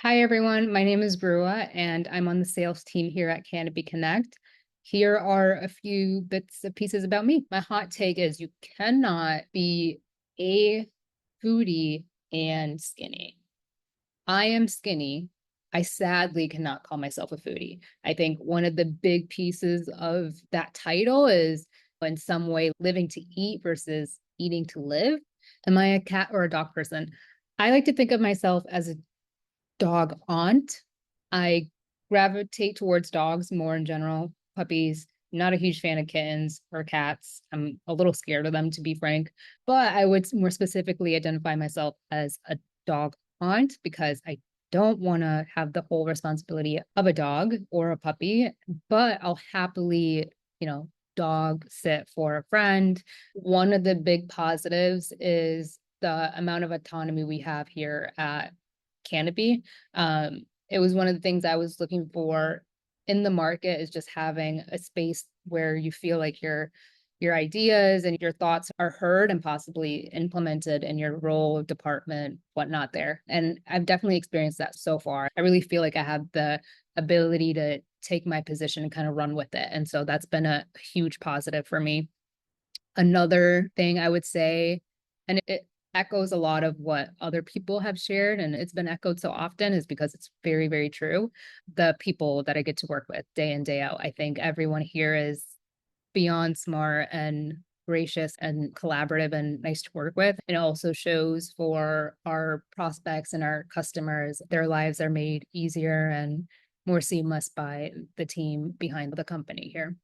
Hi, everyone. My name is Rouaa, and I'm on the sales team here at Canopy Connect. Here are a few bits and pieces about me. My hot take is you cannot be a foodie and skinny. I am skinny. I sadly cannot call myself a foodie. I think one of the big pieces of that title is in some way living to eat versus eating to live. Am I a cat or a dog person? I like to think of myself as a dog aunt. I gravitate towards dogs more in general, puppies. Not a huge fan of kittens or cats. I'm a little scared of them, to be frank. But I would more specifically identify myself as a dog aunt because I don't want to have the whole responsibility of a dog or a puppy, but I'll happily, dog sit for a friend. One of the big positives is the amount of autonomy we have here at Canopy. It was one of the things I was looking for in the market is just having a space where you feel like your ideas and your thoughts are heard and possibly implemented in your role, department, whatnot there. And I've definitely experienced that so far. I really feel like I have the ability to take my position and kind of run with it. And so that's been a huge positive for me. Another thing I would say, and it echoes a lot of what other people have shared, and it's been echoed so often, is because it's very, very true. The people that I get to work with day in, day out, I think everyone here is beyond smart and gracious and collaborative and nice to work with. It also shows for our prospects and our customers, their lives are made easier and more seamless by the team behind the company here.